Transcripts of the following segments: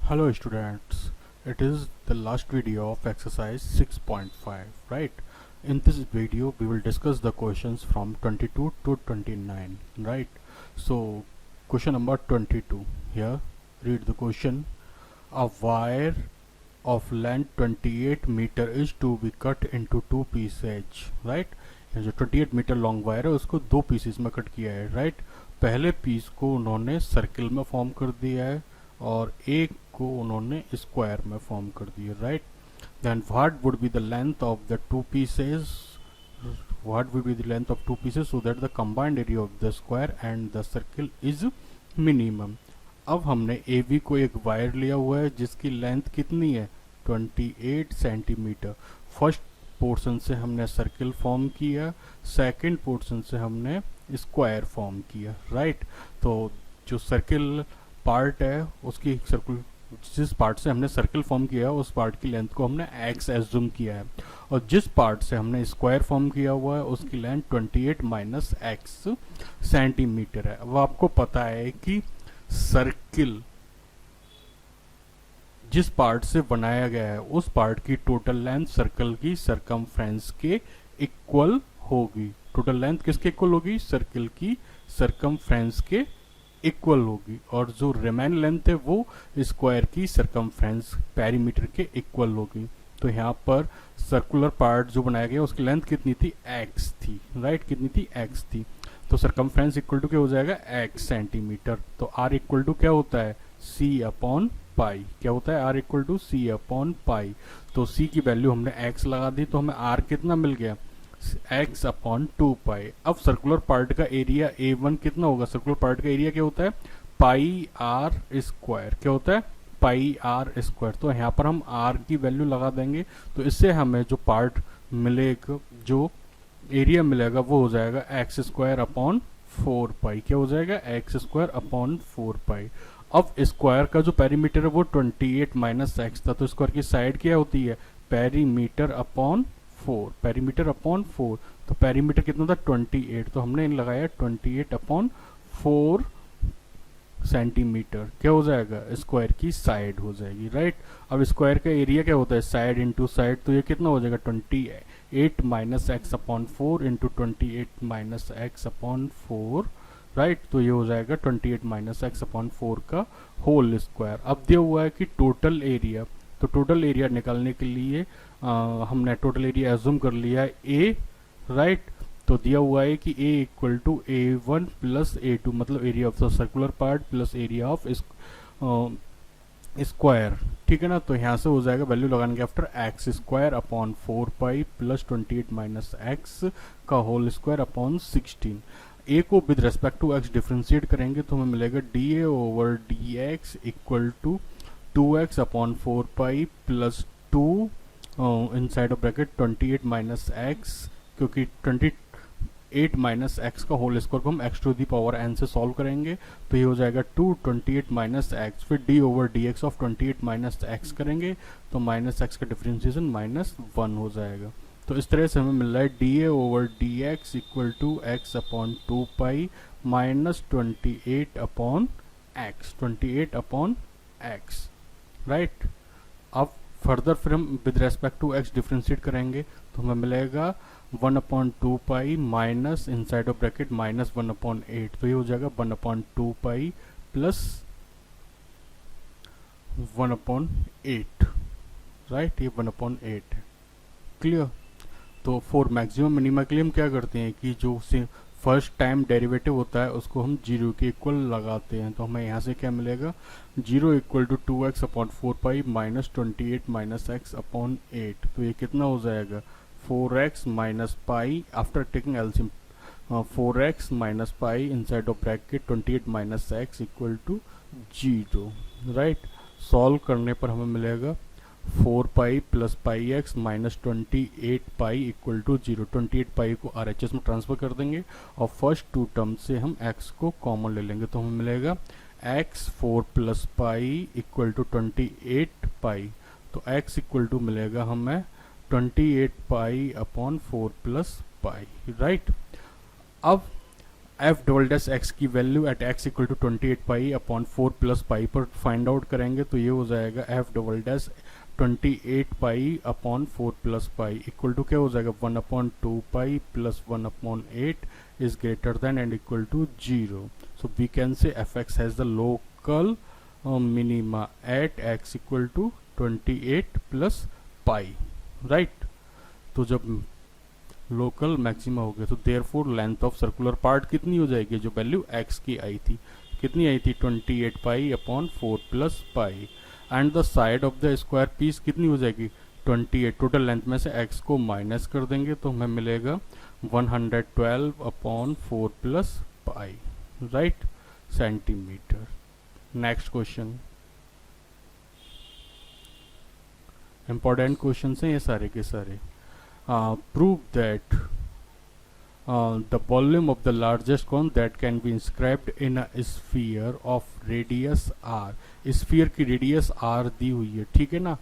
Hello students, it is the last video of exercise 6.5, right? In this video we will discuss the questions from 22 to 29, right? So question number 22 here, read the question. A wire of length 28 meter is to be cut into two pieces, right? ये जो 28 metre long wire है उसको दो pieces में cut किया है, right? पहले piece को उन्होंने सर्किल में फॉर्म कर दिया है और एक को उन्होंने स्क्वायर में फॉर्म कर दिया, right? Then what would be the length of the two pieces, what would be the length of two pieces so that the combined area of the square and the circle is minimum. अब हमने A B को एक wire लिया हुआ है जिसकी length कितनी है 28 सेंटीमीटर। फर्स्ट पोर्शन से हमने सर्किल फॉर्म किया, सेकंड पोर्शन से हमने स्क्वायर फॉर्म किया, राइट? तो जो सर्किल पार्ट है उसकी सर्किल, जिस पार्ट से हमने सर्किल फॉर्म किया उस पार्ट की लेंथ को हमने x एज्यूम किया है और जिस पार्ट से हमने स्क्वायर फॉर्म किया हुआ है उसकी लेंथ 28 माइनस एक्स सेंटीमीटर है। अब आपको पता है कि सर्किल जिस पार्ट से बनाया गया है उस पार्ट की टोटल लेंथ सर्कल की सरकमफ्रेंस के इक्वल होगी। टोटल लेंथ किसके इक्वल होगी? सर्किल की सरकमफ्रेंस के इक्वल होगी और जो रिमेन लेंथ है वो स्क्वायर की सरकमफ्रेंस पेरीमीटर के इक्वल होगी। तो यहाँ पर सर्कुलर पार्ट जो बनाया गया उसकी लेंथ कितनी थी? x थी, राइट? कितनी थी? x थी। तो सरकमफ्रेंस इक्वल टू क्या हो जाएगा? x centimetre. तो r इक्वल टू क्या होता है? c upon pi. क्या होता है? r equal to c upon pi. तो c की वैल्यू हमने x लगा दी तो हमें r कितना मिल गया? x अपॉन 2 पाई। अब सर्कुलर पार्ट का एरिया A1 कितना होगा? सर्कुलर पार्ट का एरिया क्या होता है? Pi are square. क्या होता है? Pi are square. तो यहाँ पर हम r की वैल्यू लगा देंगे तो इससे हमें जो पार्ट मिलेगा, जो एरिया मिलेगा वो हो जाएगा एक्स स्क्वायर अपॉन 4 पाई। क्या हो जाएगा? एक्स स्क्वायर अपॉन 4 पाई। अब स्क्वायर का जो पेरीमीटर है वो 28 माइनस एक्स था, तो स्क्वायर की साइड क्या होती है? Perimeter upon 4। पेरीमीटर अपॉन 4, तो पेरीमीटर कितना था? 28। तो हमने लगाया 28 अपॉन 4 सेंटीमीटर। क्या हो जाएगा? स्क्वायर की साइड हो जाएगी, राइट? अब स्क्वायर का एरिया क्या होता है? Side into side. तो ये कितना हो जाएगा? 28 minus x upon 4 into 28 minus x upon 4, right? तो ये हो जाएगा 28 माइनस एक्स अपॉन 4 का होल स्क्वायर। अब दिया हुआ है कि टोटल एरिया, तो टोटल एरिया निकालने के लिए हमने टोटल एरिया एज्यूम कर लिया है ए, राइट? तो दिया हुआ है कि ए equal to A1 plus A2, मतलब area of the circular part plus area of square, ठीक है ना? तो यहाँ से हो जाएगा वैल्यू लगाने के after x square upon 4 pi plus 28 minus x का होल स्क्वायर अपॉन 16। ए को with respect to x differentiate करेंगे तो हमें मिलेगा d A over D x equal to 2x upon 4 pi plus 2 inside of bracket 28 minus x, क्योंकि 28 minus x का whole square को हम x to the power n से सॉल्व करेंगे तो ये हो जाएगा 2 28 माइनस एक्स, फिर d over D x of 28 minus x करेंगे तो माइनस एक्स का डिफ्रेंशिएशन माइनस 1 हो जाएगा। तो इस तरह से हमें मिल रहा है d A over D x equal to x upon 2 pi minus 28 upon x, 28 upon x, right? अब फर्दर फिर हम with respect to x differentiate करेंगे तो हमें मिलेगा 1 upon 2 pi minus inside of bracket minus 1 upon 8, तो ये हो जाएगा 1 upon 2 pi plus 1 upon 8, right? ये 1 अपॉन 8 है, क्लियर? तो फॉर मैक्सिमम मिनिमा के लिए हम क्या करते हैं कि जो फर्स्ट टाइम डेरिवेटिव होता है उसको हम 0 के इक्वल लगाते हैं। तो हमें यहाँ से क्या मिलेगा? 0 equal to 2x upon 4 pi minus 28 minus x upon 8। तो ये कितना हो जाएगा? 4x minus pi after taking LCM, 4x minus pi inside of bracket 28 minus x equal to 0, right? Solve करने पर हमें मिलेगा 4 pi plus pi x minus 28 pi equal to 0। 28 pi को RHS में ट्रांसफर कर देंगे और फर्स्ट टू टर्म से हम x को कॉमन ले लेंगे तो हमें मिलेगा x 4 plus pi equal to 28 pi. तो x इक्वल टू मिलेगा हमें 28 pi upon 4 plus pi, right? अब एफ डबल डैश एक्स की value at x equal to 28 pi upon 4 plus pi पर फाइंड आउट करेंगे तो ये हो जाएगा f double dash 28 pi upon 4 plus pi equal to क्या हो जाएगा 1 upon 2 pi plus 1 upon 8 is greater than and equal to 0. So we can say fx has the local minima at x equal to 28 plus pi, right? तो जब local maxima हो गया तो therefore length of circular part कितनी हो जाएगी, जो value x की आई थी कितनी आई थी 28 pi upon 4 plus pi, and the side of the square piece कितनी हो जाएगी 28, टोटल लेंथ में से x को माइनस कर देंगे तो हमें मिलेगा 112 upon 4 plus pi, right, centimetre. Next question, important question हैं ये सारे के सारे। Prove that the volume of the largest cone that can be inscribed in a sphere of radius r, sphere की radius r दी हुई है, ठीक है ना,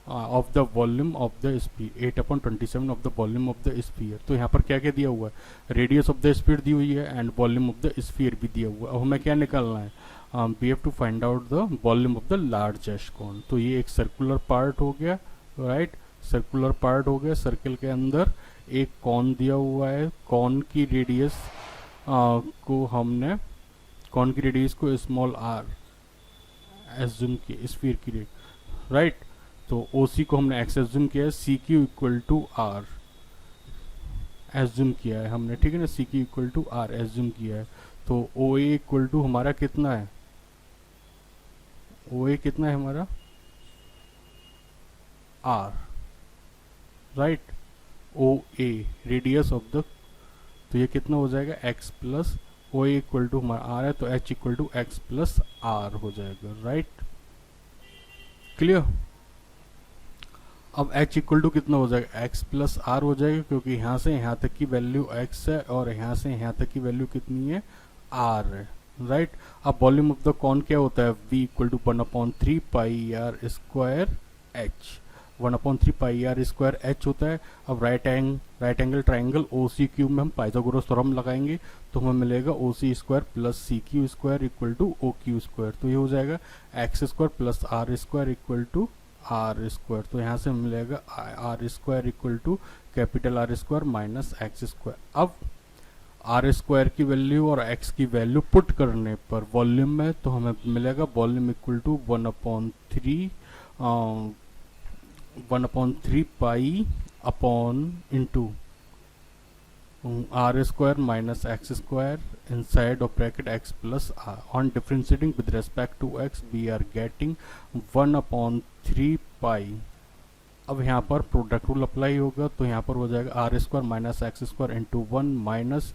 of the volume of the sphere 8/27 of the volume of the sphere। तो यहाँ पर क्या क्या दिया हुआ है, radius of the sphere दी हुई है and volume of the sphere भी दिया हुआ है। अब हमें क्या निकालना है, we have to find out the volume of the largest cone। तो ये एक सर्कुलर पार्ट हो गया, राइट, सर्कुलर पार्ट हो गया, सर्कल के अंदर एक कॉन दिया हुआ है, कॉन की रेडियस को हमने कॉन की रेडियस को स्मॉल आर एज्यूम किया, स्फीयर की रेडियस, राइट, तो ओ सी को हमने एक्स एज्यूम किया है, C Q equal to r assume किया है हमने, ठीक है ना, C Q equal to r assume किया है। तो ओ ए इक्वल टू हमारा कितना है, ओ ए कितना है हमारा r, right, O A radius of the, तो ये कितना हो जाएगा x plus O A equal to हमारा आर है तो h equal to x plus r हो जाएगा, राइट, क्लियर। अब h इक्वल टू कितना हो जाएगा, x प्लस आर हो जाएगा, क्योंकि यहाँ से यहाँ तक की वैल्यू x है और यहाँ से यहाँ तक की वैल्यू कितनी है r है, राइट। अब वॉल्यूम ऑफ द कॉन क्या होता है, v equal to 1/3 pi are square h, 1/3 pi are square H होता है। अब right angle triangle O C cube में हम पाइथागोरस थ्योरम लगाएंगे तो हमें मिलेगा O C square plus C Q square equal to O Q square, तो ये हो जाएगा x square plus are square equal to R square, तो यहाँ से मिलेगा R square equal to capital R square minus x square. अब r square की वैल्यू और एक्स की वैल्यू पुट करने पर वॉल्यूम में तो हमें मिलेगा volume equal to 1/3 pi upon into r square minus x square inside of bracket x plus r, on differentiating with respect to x we are getting 1/3 पाई। अब यहाँ पर प्रोडक्ट रूल अप्लाई होगा तो यहाँ पर हो जाएगा R square minus x square into 1 minus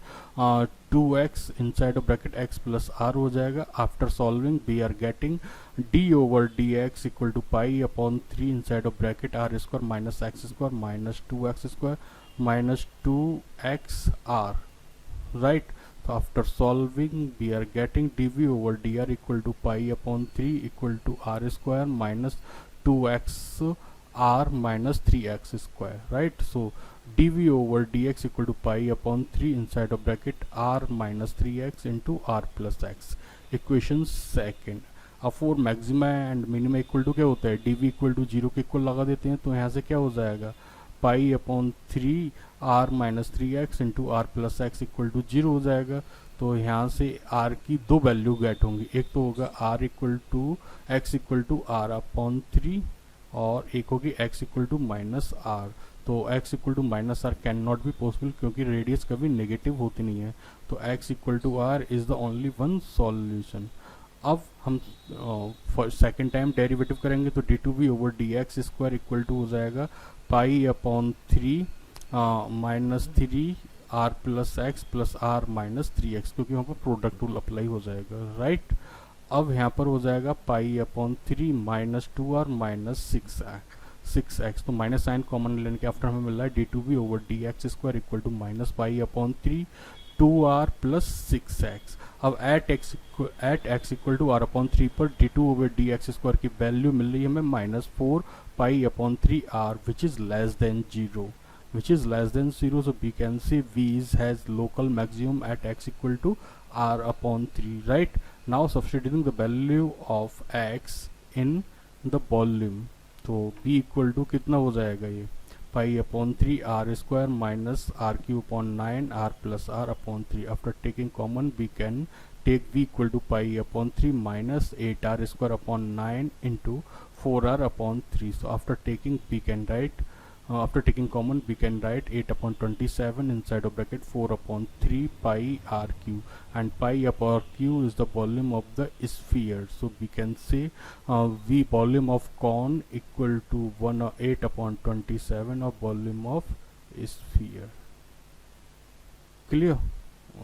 2x inside of bracket x plus r हो जाएगा। After solving we are getting d over dx equal to pi upon 3 inside of bracket r square minus x square minus 2x square minus 2x r, right. तो after solving we are getting dv over dr equal to pi upon 3 equal to r square minus 2x r minus 3x square, right? So dv over dx equal to pi upon 3 inside of bracket r minus 3x into r plus x. Equation second. अब for maxima and minima equal to क्या होता है, dv equal to 0 के equal लगा देते हैं तो यहाँ से क्या हो जाएगा pi upon 3 r minus 3x into r plus x equal to 0 हो जाएगा। तो यहाँ से r की दो वैल्यू गेट होंगी, एक तो होगा r equal to x equal to r upon 3 और एक होगी x equal to minus r. तो x equal to minus r can not be possible क्योंकि रेडियस कभी नेगेटिव होती नहीं है, तो x equal to r is the only one solution. अब हम सेकेंड टाइम डेरिवेटिव करेंगे तो d two b over D x square equal to हो जाएगा pi upon 3 minus 3 are plus x plus r minus 3x, क्योंकि वहाँ पर product rule apply हो जाएगा, राइट। अब यहाँ पर हो जाएगा pi upon 3 minus 2r minus 6x, तो माइनस साइन कॉमन लेने के आफ्टर हमें मिल रहा है d two b over D x square equal to minus pi upon 3 2r plus 6x। अब at x equal to r upon 3 पर d two over D x square की value मिल रही है हमें minus 4 pi upon 3 r which is less than 0, which is less than 0, so we can say V has local maximum at x equal to r upon 3, right? Now substituting the value of x in the volume, तो b equal to कितना हो जाएगा ये pi upon 3 r square minus r Q upon 9 r plus r upon 3. After taking common we can take v equal to pi upon 3 minus 8r square upon 9 into 4r upon 3. So after taking we can write after taking common we can write 8 upon 27 inside of bracket 4 upon 3 pi r q, and pi upon q is the volume of the sphere. So we can say v volume of cone equal to 8 upon 27 of volume of sphere. Clear?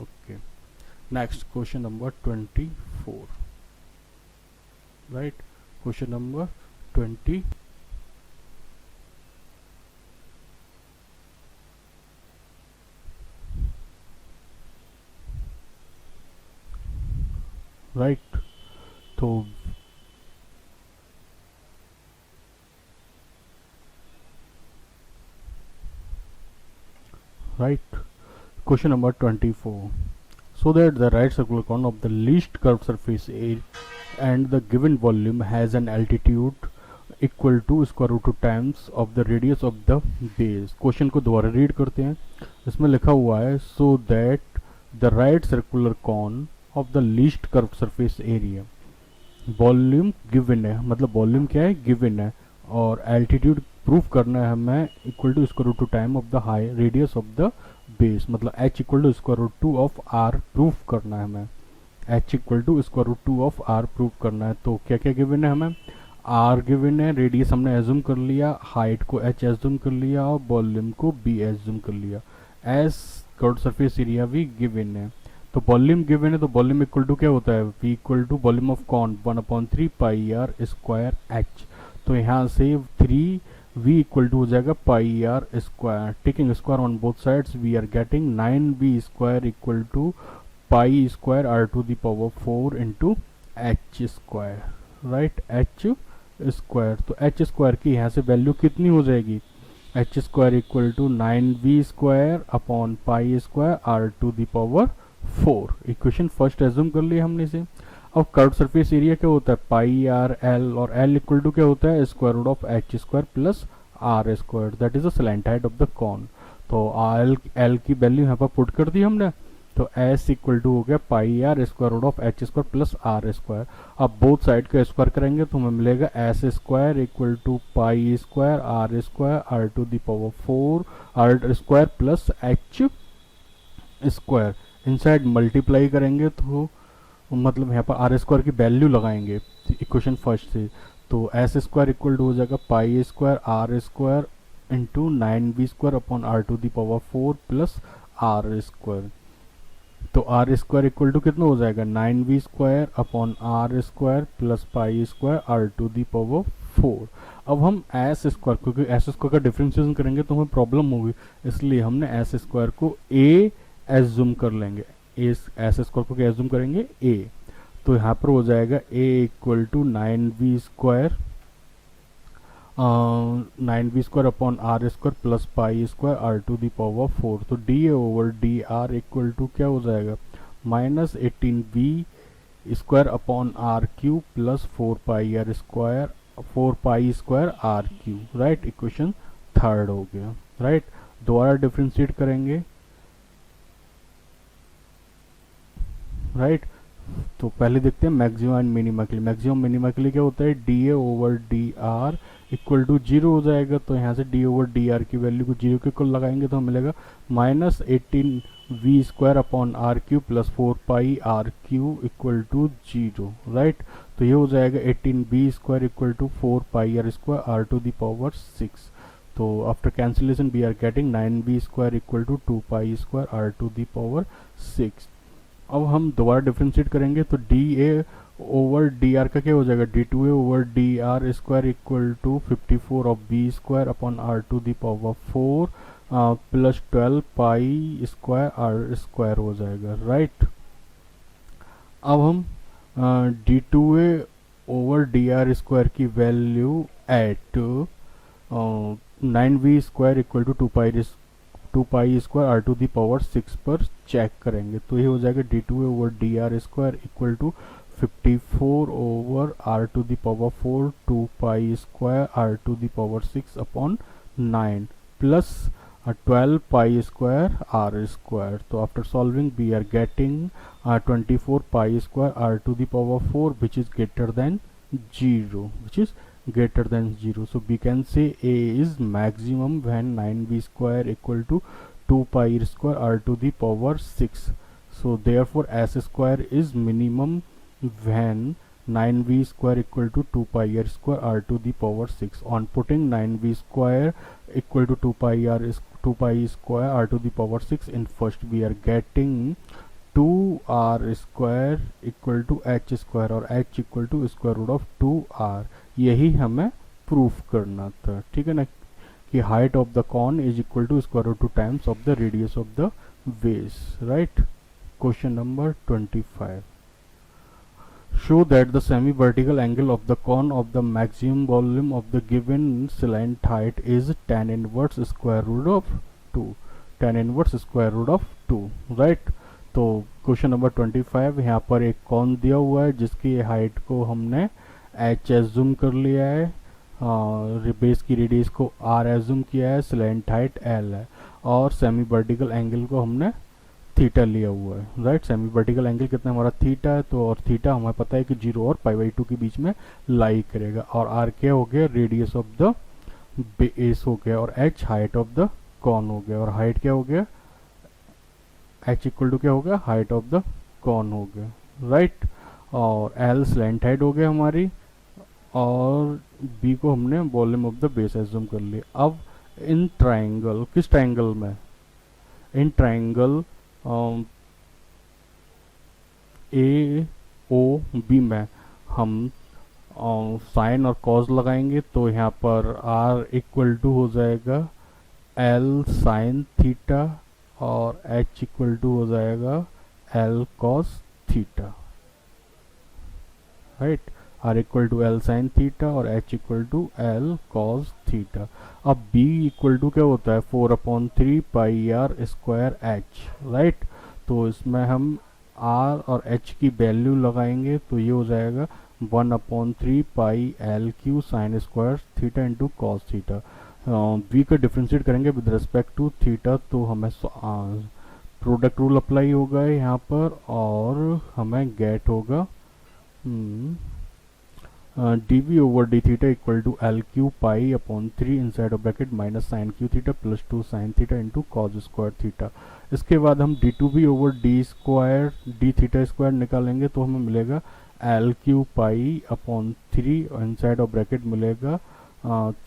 Okay. Next, question number 24. Right? Question number 20. Right? So right. Question number 24. So that the right circular cone of the least curved surface area and the given volume has an altitude equal to square root 2 times of the radius of the base. Question को दोबारा read करते हैं. इसमें लिखा हुआ है so that the right circular cone of the least curved surface area, volume given है, मतलब वॉल्यूम क्या है, गिवन है, और एल्टीट्यूड प्रूफ करना है हमें equal to square root 2 time of the high radius of the base, मतलब h equal to square root 2 of r proof करना है हमें, h equal to square root 2 of r proof करना है. तो क्या क्या गिवन है हमें, r गिवन है, रेडियस हमने एज्यूम कर लिया, हाइट को h एज्यूम कर लिया और वॉल्यूम को b एज्यूम कर लिया. एस कर्व्ड सरफेस एरिया भी गिवन है. तो वॉल्यूम गिवन है तो वॉल्यूम इक्वल टू क्या होता है, v equal to volume of cone 1/3 pi are square h. तो यहाँ से 3 v इक्वल टू हो जाएगा pi are square. Taking square on both sides we are getting 9v square equal to pi square r to the power 4 into h square. Right, h square. तो h square की यहाँ से value कितनी हो जाएगी, h square equal to 9v square upon pi square r to the power 4. Equation first assume कर लिया हमने इसे. अब कर्व सरफेस एरिया क्या होता है, पाई आर एल, और एल इक्वल टू क्या होता है, square root of H square plus are square, that is the slant height of the cone. तो एल की वैल्यू यहाँ पर पुट कर दी हमने. तो एस इक्वल टू हो गया pi are square root of H square plus are square. अब बोथ साइड का स्क्वायर करेंगे तो हमें मिलेगा S square equal to pi square are to the power 4 R square plus H square. Inside multiply करेंगे तो मतलब यहाँ पर आर स्क्वायर की वैल्यू लगाएंगे इक्वेशन फर्स्ट से. तो एस स्क्वायर इक्वल टू हो जाएगा pi square are square into 9v square upon R to the power 4 plus are square. तो आर स्क्वायर इक्वल टू कितना हो जाएगा, 9v square upon r square plus pi square are to the power 4. अब हम s square, क्योंकि s square का differentiation करेंगे तो हमें प्रॉब्लम होगी, इसलिए हमने एस स्क्वायर को ए एज्यूम कर लेंगे. एस स्क्वायर को क्या एज्यूम करेंगे, a. तो यहाँ पर हो जाएगा a equal to 9v square upon r square plus pi square are to the power 4. तो d over D r equal to क्या हो जाएगा, minus 18v square upon r cube plus 4 pi square r cube. Right, equation third हो गया. Right, दोबारा differentiate करेंगे. Right, तो पहले देखते हैं मैक्सिमम एंड मिनिमा के लिए. मैक्सिमम मिनिमा के लिए क्या होता है, d A over D r equal to 0 हो जाएगा. तो यहाँ से डी ओवर डी आर की वैल्यू को 0 के इक्वल लगाएंगे तो मिलेगा minus 18v square upon r cube plus 4 pi r cube equal to 0. Right, तो ये हो जाएगा 18v square equal to 4 pi are square are to the power 6. तो after cancellation we are getting 9v square equal to 2 pi square are to the power 6. अब हम दोबारा differentiate करेंगे तो D A over D R का क्या हो जाएगा, D two A over D R square equal to 54 of B square upon R to the power 4 plus 12 pi square are square हो जाएगा. राइट, अब हम D two A over D R square की value at 9v square equal to 2 pi two pi square are to the power 6 पर check करेंगे, तो ये हो जाएगा D two over D R square equal to 54 over r to the power 4 two pi square are to the power 6 upon 9 plus 12 pi square r square. So after solving we are getting 24 pi square r to the power 4 which is greater than 0, which is greater than 0. So we can say a is maximum when 9b square equal to 2 pi square r to the power 6. So therefore s square is minimum when 9b square equal to 2 pi r square r to the power 6. On putting 9b square equal to 2 pi r is 2 pi square r to the power 6 in first, we are getting 2r square equal to h square और h equal to square root of 2r. यही हमें proof करना था, ठीक है ना, कि height of the cone is equal to square root 2 times of the radius of the base, right. Question number 25. Show that the semi-vertical angle of the cone of the maximum volume of the given slant height is tan inverse square root of 2. tan inverse square root of 2, right. तो question number 25, यहाँ पर एक cone दिया हुआ है जिसकी height को हमने h एज्यूम कर लिया है, बेस की रेडियस को r एज्यूम किया है, स्लैंट हाइट l है, और सेमी वर्टिकल एंगल को हमने थीटा लिया हुआ है, राइट. सेमी वर्टिकल एंगल कितना हमारा थीटा है, तो और थीटा हमें पता है कि 0 और π/2 के बीच में लाई करेगा, और r क्या हो गया, रेडियस ऑफ द बेस हो गया, और h height of the cone हो गया, और हाइट क्या हो गया, h इक्वल टू क्या हो गया, हाइट ऑफ द कॉन हो गया, राइट. और l स्लैंट हाइट हो गया हमारी, और b को हमने volume of the base assume कर लिया. अब इन ट्राइंगल, किस ट्राइंगल में, in triangle A O B में हम साइन और कॉस लगाएंगे, तो यहाँ पर r इक्वल टू हो जाएगा l साइन थीटा और h इक्वल टू हो जाएगा l cos theta, right. r equal to l sine theta और h equal to l cos theta. अब b इक्वल टू क्या होता है, 4/3 pi are square h, right. तो इसमें हम r और h की वैल्यू लगाएंगे, तो ये हो जाएगा 1/3 pi L Q sine square theta into cos theta. b का डिफ्रेंशिएट करेंगे विद रिस्पेक्ट टू थीटा, तो हमें प्रोडक्ट रूल अप्लाई होगा यहाँ पर, और हमें गेट होगा dv over d theta equal to l q pi upon 3 inside of bracket minus sin q theta plus 2 sin theta into cos square theta. इसके बाद हम d2b over d square d theta square निकालेंगे, तो हमें मिलेगा l q pi upon 3 inside of bracket मिलेगा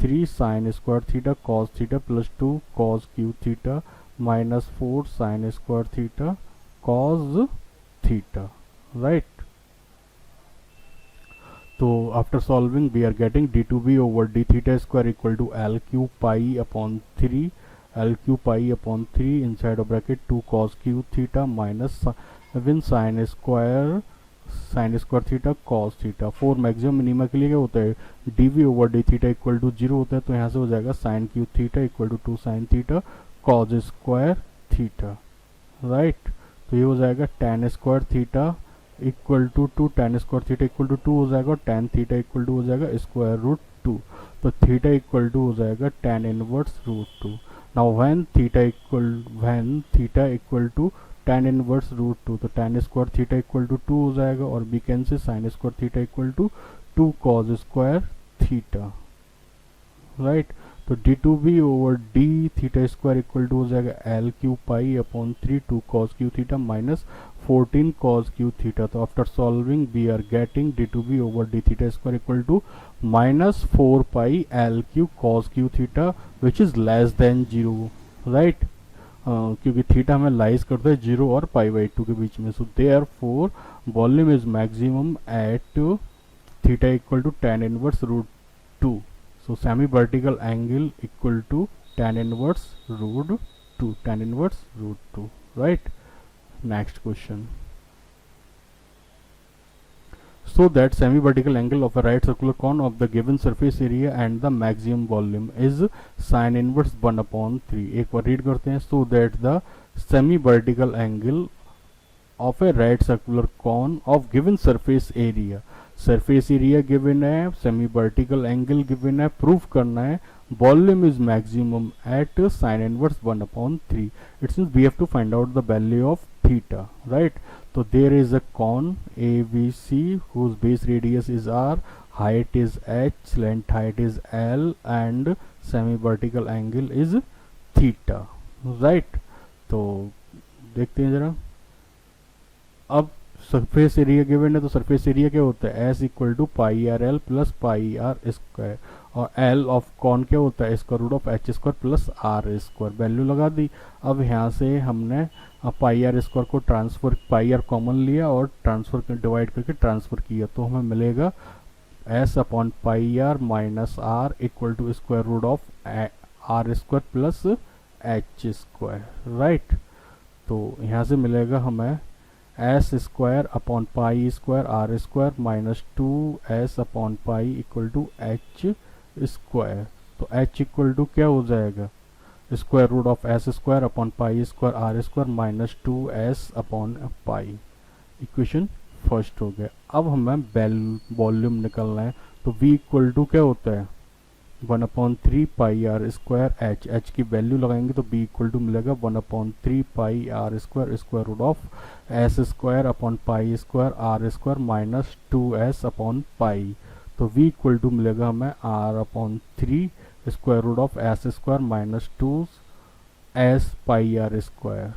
3 sin square theta cos theta plus 2 cos q theta minus 4 sin square theta cos theta, right. तो after solving we are getting d2b over d theta square equal to l Q pi upon 3 l Q pi upon 3 inside of bracket 2 cos q theta minus 7 sine square theta cos theta. 4 maximum minima के लिए क्या होता है, dv over d theta equal to 0 होता है, तो यहाँ से हो जाएगा sine q theta equal to 2 sine theta cos square theta, right. तो ये हो जाएगा tan square theta equal to 2 tan square theta equal to 2 हो जाएगा, और tan थीटा इक्वल टू हो जाएगा स्क्वायर रूट 2. तो थीटा इक्वल टू हो जाएगा tan inverse root 2. Now when theta equal to tan inverse root 2, तो tan square theta equal to 2 हो जाएगा, और we can say sin square theta equal to 2 cos square theta, right. तो d2b over d theta square equal to हो जाएगा l Q pi upon 3 2 cos q theta minus 14 cos q theta. तो after solving we are getting d2b over d theta square equal to minus 4 pi l cube cos q theta which is less than 0, right. क्योंकि theta हमें lies करता है 0 और π/2 के बीच में. So therefore volume is maximum at theta equal to tan inverse root 2. So semi-vertical angle equal to tan inverse root 2, tan inverse root 2, right. Next question. so that semi-vertical angle of a right circular cone of the given surface area and the maximum volume is sin inverse 1 upon 3. एक बार read करते हैं. So that the semi-vertical angle of a right circular cone of given surface area, surface area given है, semi vertical angle given है, proof करना है, volume is maximum at sin inverse 1 upon 3. It means we have to find out the value of theta, right? So there is a cone ABC whose base radius is r, height is h, length height is l, and semi vertical angle is theta, right? तो देखते हैं जरा. अब surface area given है तो surface area क्या होता है, s equal to pi r l plus pi are square, और एल ऑफ कॉन क्या होता है, square root of H square plus are square. Value लगा दी. अब यहाँ से हमने पाई आर स्क्वायर को ट्रांसफर, पाई आर कॉमन लिया और ट्रांसफर डिवाइड करके ट्रांसफर किया, तो हमें मिलेगा s upon pi r minus r equal to square root of r square plus H square, right. तो यहाँ से मिलेगा हमें s square upon pi square are square minus 2s upon pi equal to h square. तो h equal to क्या हो जाएगा, square root of s square upon pi square are square minus 2s upon pi. Equation first हो गया. अब हमें volume निकलना है, तो v इक्वल टू क्या होता है 1 upon 3 pi are square h. H की वैल्यू लगाएंगे तो b इक्वल टू मिलेगा 1 upon 3 pi are square square root of s square upon pi square are square minus 2s upon pi. तो v equal to मिलेगा हमें r upon 3 square root of s square minus 2s pi are square.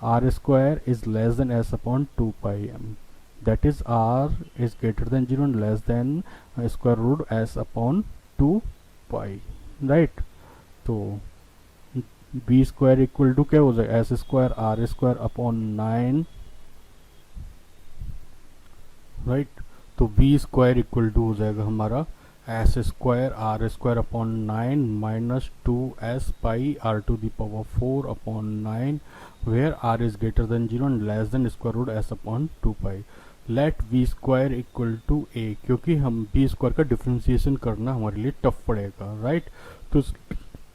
r square is less than s upon 2 pi m, that is r is greater than 0 and less than square root s upon 2 pi, right. तो B square equal to क्या हो जाएगा, S square are square upon 9, right. तो B square equal to हो जाएगा हमारा S square are square upon 9 minus 2s pi are to the power 4 upon 9 where R is greater than 0 and less than square root s upon 2 pi. Let V square equal to A, क्योंकि हम B square का differentiation करना हमारे लिए tough पड़ेगा, right. तो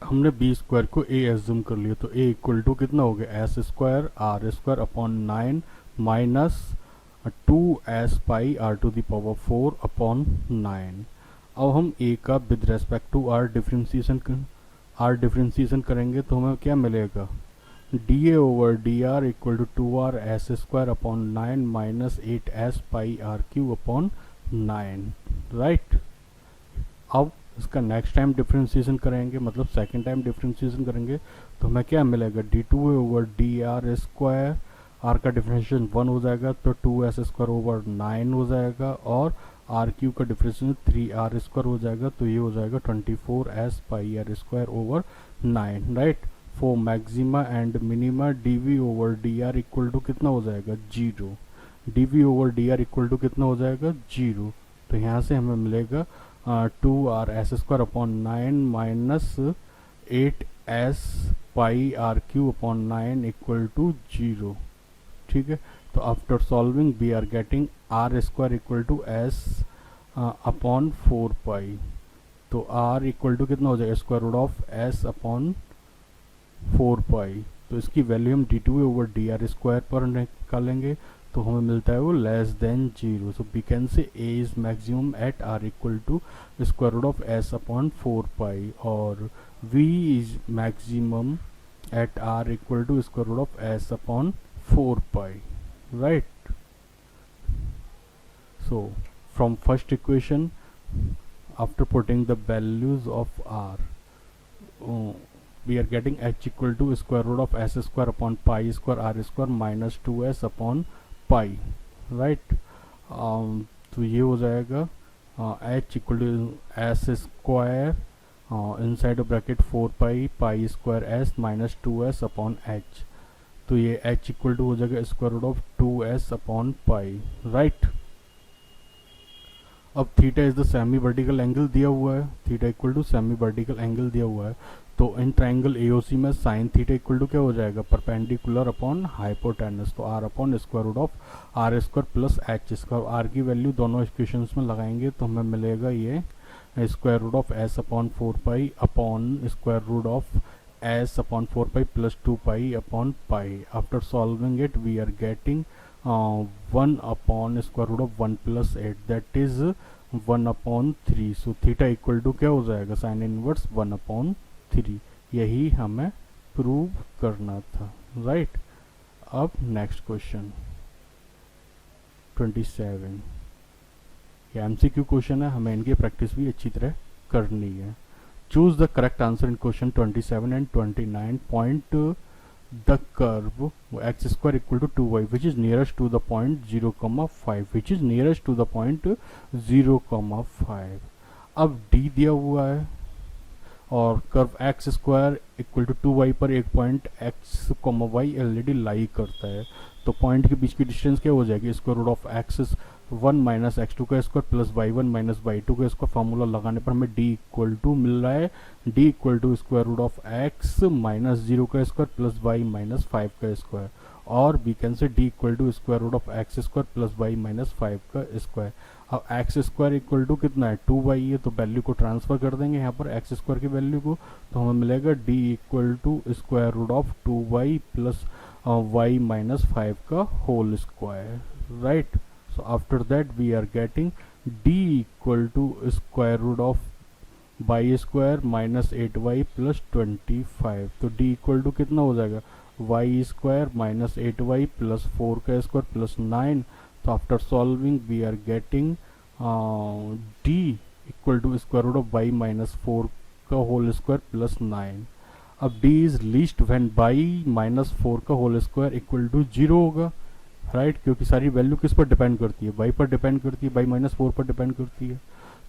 हमने B square को ए एज्यूम कर लिया, तो ए इक्वल टू कितना हो गया, s square are square upon 9 minus 2s pi are to the power 4 upon 9. अब हम ए का with respect to r differentiation करेंगे तो हमें क्या मिलेगा, d A over D r equal to 2r s square upon 9 minus 8s pi r Q upon 9, right. अब इसका नेक्स्ट टाइम डिफ्रेंसिएशन करेंगे, मतलब सेकंड टाइम डिफ्रेंसिएशन करेंगे तो हमें क्या मिलेगा, d two A over D R square, r का डिफ्रेंशिएशन 1 हो जाएगा तो 2s स्क्वायर ओवर 9 हो जाएगा, और आर क्यू का डिफ्रेंशिएशन 3r स्क्वायर हो जाएगा, तो ये हो जाएगा 24s pi are square over 9, right. For maxima and minima d v over D r equal to कितना हो जाएगा, 0. D v over D r equal to कितना हो जाएगा, 0. तो यहाँ से हमें मिलेगा 2r s square upon 9 minus 8s pi r Q upon 9 equal to 0, ठीक है. तो after solving we are getting r square equal to s upon 4 pi. तो r इक्वल टू कितना हो जाएगा, square root of s upon 4 pi. तो इसकी value हम D two over D R square पर निकालेंगे तो हमें मिलता है वो less than 0. So we can say a is maximum at r equal to square root of s upon 4 pi, और v is maximum at r equal to square root of s upon 4 pi, right. So from first equation after putting the values of r, we are getting h equal to square root of s square upon pi square r square minus 2s upon pi, right. तो ये हो जाएगा h equal to s square inside of bracket 4 pi square s minus 2s upon h. तो ये h equal to हो जाएगा square root of 2s upon pi, right. अब theta is the semi vertical angle दिया हुआ है, theta equal to semi vertical angle दिया हुआ है, तो इन ट्राइंगल एओसी में साइन थीटा इक्वल टू क्या हो जाएगा, परपेंडिकुलर अपॉन हाइपोटेनस, तो r upon square root of r square plus H square. R की वैल्यू दोनों इक्वेशंस में लगाएंगे तो हमें मिलेगा ये square root of s upon 4 pi upon square root of s upon 4 pi plus 2 pi upon pi. After solving it we are getting 1 upon square root of 1 plus 8 that is 1 upon 3। So theta equal to क्या हो जाएगा, sine inverse 1 upon 3। यही हमें prove करना था, right. अब next question 27, ये MCQ question है, हमें इनकी प्रैक्टिस भी अच्छी तरह करनी है। Choose the correct answer in question 27 and 29। Point the curve x square equal to 2y which is nearest to the point 0, 5 which is nearest to the point 0, 5। अब d दिया हुआ है और curve x square equal to 2y पर एक point x, y already lie करता है, तो पॉइंट के बीच की डिस्टेंस क्या हो जाएगी, square root of X 1 minus X two का square plus y1 minus y2 का स्क्वायर। फार्मूला लगाने पर हमें d इक्वल टू मिल रहा है, d equal to square root of x minus 0 का स्क्वायर प्लस y माइनस 5 का स्क्वायर, और we can say d equal to square root of x square plus y minus 5 का square. अब x square equal to कितना है, 2y है, तो value को ट्रांसफर कर देंगे यहाँ पर एक्स स्क्वायर की वैल्यू को, तो हमें मिलेगा d equal to square root of 2y plus y minus 5 का whole square, right. So after that we are getting d equal to square root of y square minus 8y plus 25। तो d equal to कितना हो जाएगा, y square minus 8y plus 4 का square plus 9। तो after solving we are getting d equal to square root of y minus 4 का whole square plus 9। अब d is least when y minus 4 का whole square equal to 0 होगा, right, क्योंकि सारी value किस पर डिपेंड करती है, y पर डिपेंड करती है, y माइनस 4 पर डिपेंड करती है,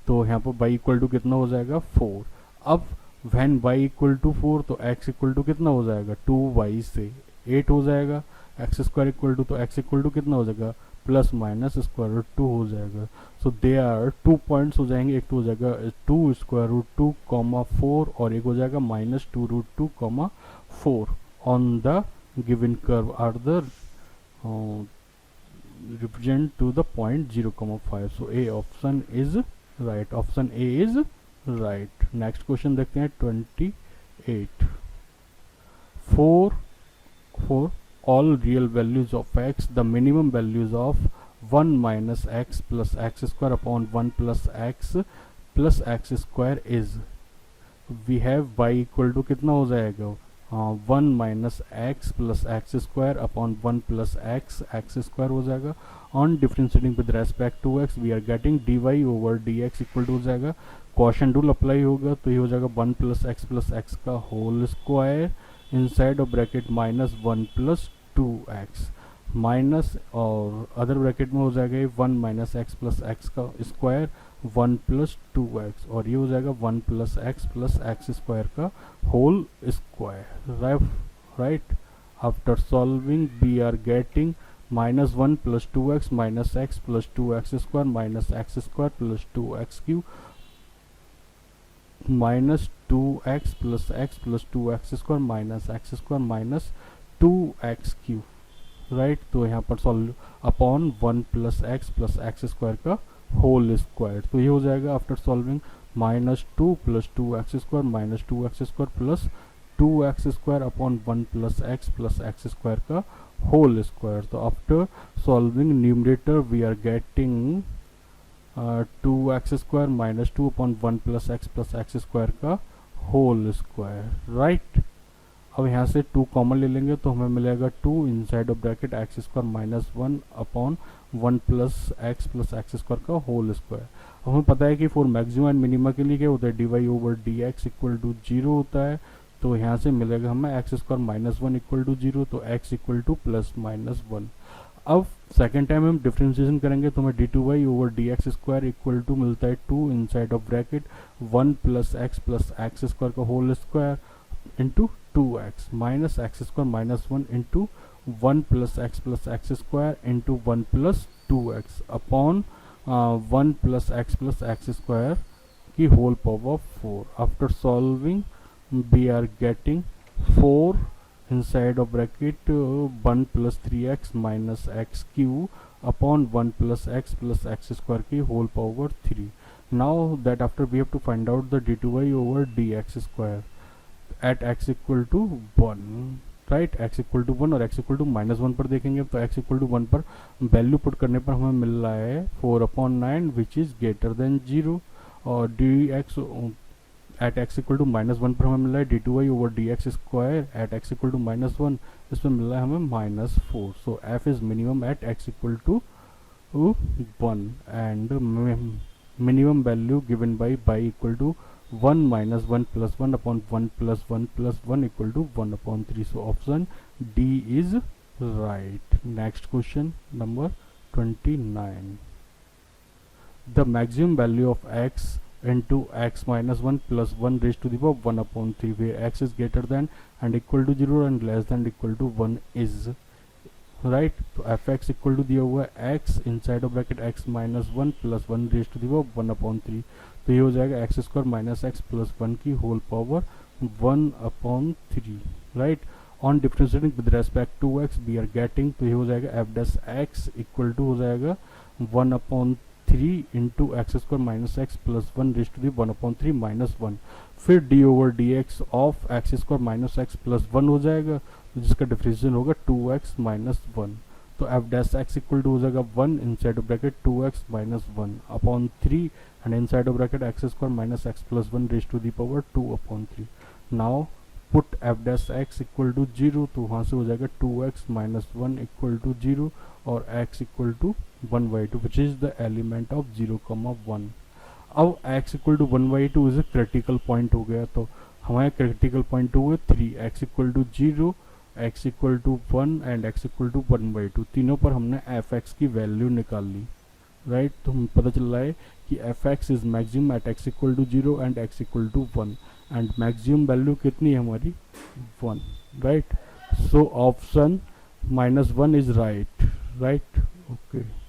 तो यहाँ पर y इक्वल टू कितना हो जाएगा 4। अब व्हेन y इक्वल टू 4 तो x इक्वल टू कितना हो जाएगा, 2y से 8 हो जाएगा, एक्स स्क्वायर इक्वल टू, तो x इक्वल टू कितना हो जाएगा प्लस माइनस स्क्वायर रूट 2 हो जाएगा। सो दे आर 2 पॉइंट्स हो जाएंगे, एक तो हो जाएगा 2 स्क्वायर रूट 2 कॉमा 4 और एक हो जाएगा minus 2 root 2 comma 4 on the given curve are the represent to the point 0, 5। so A option is right, option A is right। next question देखते हैं 28। for all real values of x the minimum values of 1 minus x plus x square upon 1 plus x square is, we have y equal to कितना हो जाएगा 1 minus x plus x square upon 1 plus x square हो जाएगा। On differentiating with respect to x we are getting d Y over D x equal to हो जाएगा, quotient rule apply होगा तो ये हो जाएगा 1 प्लस एक्स का whole square inside of bracket minus 1 plus 2x minus, और अदर ब्रैकेट में हो जाएगा ये 1 माइनस एक्स प्लस एक्स का स्क्वायर 1 प्लस 2x, और ये हो जाएगा 1 प्लस एक्स स्क्वायर का whole square, right. After solving we are getting minus 1 plus 2x minus x plus 2x square minus x square plus 2x cube minus 2x plus x plus 2x square minus x square minus 2x cube, right. तो यहाँ पर solve upon 1 plus x square का whole square, तो ये हो जाएगा after solving minus 2 plus 2x square minus 2x square plus 2x square upon 1 plus x square का whole square. तो after solving numerator we are getting 2x square minus 2 upon 1 plus x square का whole square, right. अब यहाँ से 2 common ले लेंगे तो हमें मिलेगा 2 inside of bracket x square minus 1 upon 1 plus x square का होल स्क्वायर। अब हमें पता है कि फॉर मैक्सिमम एंड मिनिमा के लिए क्या होता है, D Y over D x equal to 0 होता है, तो यहाँ से मिलेगा हमें X square minus 1 equal to 0, तो X equal to plus minus 1। अब सेकेंड टाइम हम डिफ्रेंशिएशन करेंगे तो हमें D two Y over D x square equal to मिलता है 2 inside of bracket 1 plus x square का whole square into 2x minus x square minus 1 into 1 plus x square into 1 plus 2x upon 1 plus x square की whole power 4। After solving we are getting 4 inside of bracket 1 plus 3x minus x cube upon 1 plus x square की whole power 3. Now that after we have to find out the d2y over dx square at x equal to 1, right x equal to 1 और x equal to -1 पर देखेंगे तो x equal to 1 पर value put करने पर हमें मिल रहा है 4/9 विच इज़ ग्रेटर देन 0 और dx at x equal to -1 पर हमें मिल रहा है d2y over dx square at x equal to -1, इसमें मिल रहा है हमें -4. So f is minimum at x equal to 1 and minimum value given by equal to 1 minus 1 plus 1 upon 1 plus 1 plus 1 equal to 1/3. So option D is right. Next question number 29. The maximum value of x into x minus 1 plus 1 raised to the power 1/3 where x is greater than and equal to 0 and less than equal to 1 is right. तो f x equal to दिया हुआ है x inside of bracket x minus 1 plus 1 raise to the power 1/3. तो ये हो जाएगा x square minus x plus 1 की whole power 1/3. Right. On differentiating with respect to x we are getting, तो ये हो जाएगा f dash x equal to हो जाएगा 1/3 into x square minus x plus 1 raise to the 1/3 minus 1. फिर d over D x of x square minus x plus 1 हो जाएगा जिसका डिफरेंशियल होगा 2x माइनस 1. तो एफ डैश एक्स इक्वल टू हो जाएगा 1 inside of bracket 2x minus 1 upon 3 and inside of bracket x square minus x plus 1 raise to the power 2/3. Now put f dash x equal to 0, तो वहाँ से हो जाएगा 2x minus 1 equal to 0 और x equal to 1/2 which is the element of 0,1. अब x equal to 1/2 is a critical point हो गया, तो हमारे क्रिटिकल पॉइंट हुए 3 x equal to 0 x equal to 1 and x equal to 1/2. तीनों पर हमने एफ एक्स की वैल्यू निकाल ली. राइट. तो हम पता चल रहा है कि f x is maximum at x equal to 0 and x equal to 1 and maximum value कितनी है हमारी 1. Right. So option -1 is right. Right. Okay.